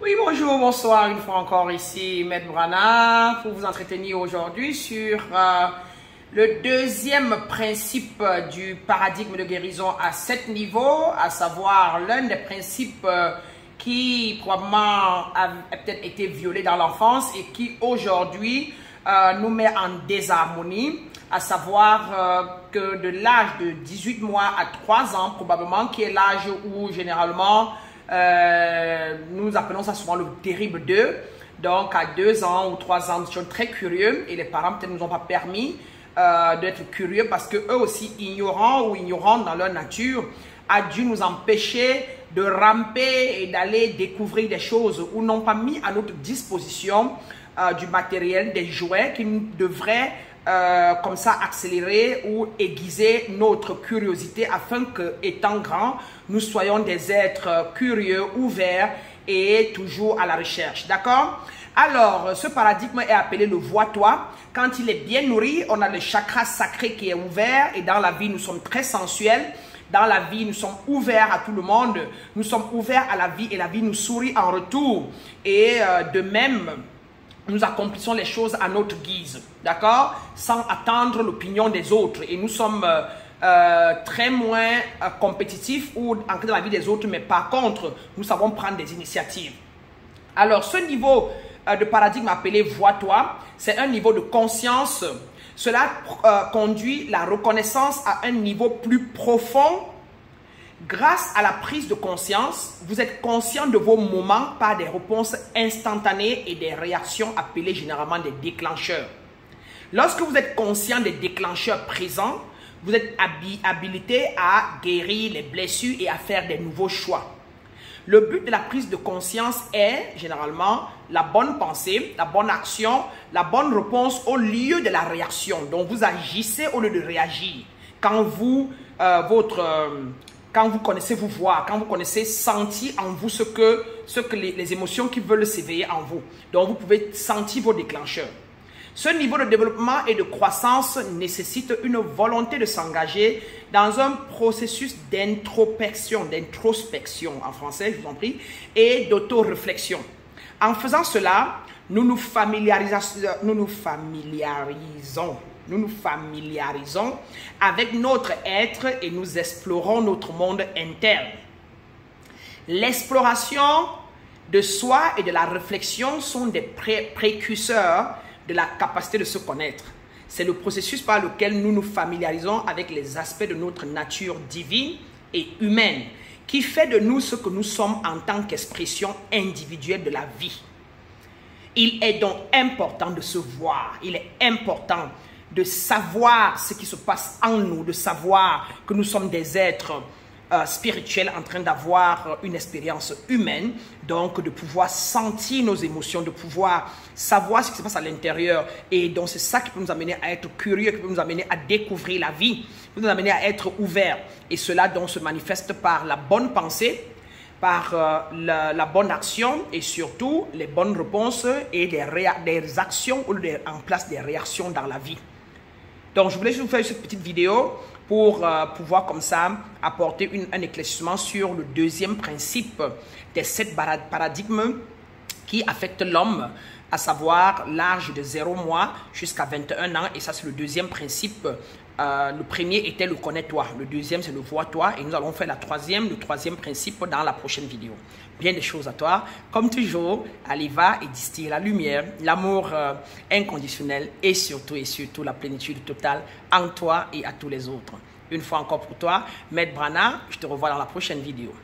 Oui, bonjour, bonsoir, une fois encore ici, Maître Brana, pour vous entretenir aujourd'hui sur le deuxième principe du paradigme de guérison à 7 niveaux, à savoir l'un des principes qui probablement a peut-être été violé dans l'enfance et qui aujourd'hui nous met en désharmonie, à savoir que de l'âge de 18 mois à 3 ans, probablement, qui est l'âge où généralement nous appelons ça souvent le terrible 2. Donc à 2 ans ou 3 ans, nous sommes très curieux et les parents peut-être ne nous ont pas permis d'être curieux parce que eux aussi ignorants ou ignorantes dans leur nature a dû nous empêcher de ramper et d'aller découvrir des choses ou n'ont pas mis à notre disposition du matériel, des jouets qui devraient comme ça accélérer ou aiguiser notre curiosité afin que, étant grands, nous soyons des êtres curieux, ouverts et toujours à la recherche. D'accord? Alors, ce paradigme est appelé le vois-toi. Quand il est bien nourri, on a le chakra sacré qui est ouvert et dans la vie, nous sommes très sensuels. Dans la vie, nous sommes ouverts à tout le monde. Nous sommes ouverts à la vie et la vie nous sourit en retour. Et de même, nous accomplissons les choses à notre guise, d'accord? Sans attendre l'opinion des autres. Et nous sommes très moins compétitifs ou ancrés dans la vie des autres, mais par contre, nous savons prendre des initiatives. Alors, ce niveau de paradigme appelé « vois-toi », c'est un niveau de conscience. Cela conduit la reconnaissance à un niveau plus profond. Grâce à la prise de conscience, vous êtes conscient de vos moments par des réponses instantanées et des réactions appelées généralement des déclencheurs. Lorsque vous êtes conscient des déclencheurs présents, vous êtes habilité à guérir les blessures et à faire des nouveaux choix. Le but de la prise de conscience est généralement la bonne pensée, la bonne action, la bonne réponse au lieu de la réaction. Donc vous agissez au lieu de réagir. Quand vous connaissez vous voir, quand vous connaissez sentir en vous ce que les émotions qui veulent s'éveiller en vous. Donc vous pouvez sentir vos déclencheurs. Ce niveau de développement et de croissance nécessite une volonté de s'engager dans un processus d'introspection en français, je vous en prie, et d'auto-réflexion. En faisant cela, nous nous familiarisons avec notre être et nous explorons notre monde interne. L'exploration de soi et de la réflexion sont des précurseurs de la capacité de se connaître. C'est le processus par lequel nous nous familiarisons avec les aspects de notre nature divine et humaine qui fait de nous ce que nous sommes en tant qu'expression individuelle de la vie. Il est donc important de se voir, il est important de savoir ce qui se passe en nous, de savoir que nous sommes des êtres spirituels en train d'avoir une expérience humaine, donc de pouvoir sentir nos émotions, de pouvoir savoir ce qui se passe à l'intérieur. Et donc c'est ça qui peut nous amener à être curieux, qui peut nous amener à découvrir la vie, qui peut nous amener à être ouverts. Et cela donc se manifeste par la bonne pensée, par la bonne action et surtout les bonnes réponses et des actions ou en place des réactions dans la vie. Donc je voulais juste vous faire cette petite vidéo pour pouvoir comme ça apporter un éclaircissement sur le deuxième principe des 7 paradigmes qui affectent l'homme, à savoir l'âge de 0 mois jusqu'à 21 ans. Et ça, c'est le deuxième principe. Le premier était le connais-toi, le deuxième c'est le vois-toi et nous allons faire le troisième principe dans la prochaine vidéo. Bien des choses à toi, comme toujours, allez va et distille la lumière, l'amour inconditionnel et surtout la plénitude totale en toi et à tous les autres. Une fois encore pour toi, Maître Brana, je te revois dans la prochaine vidéo.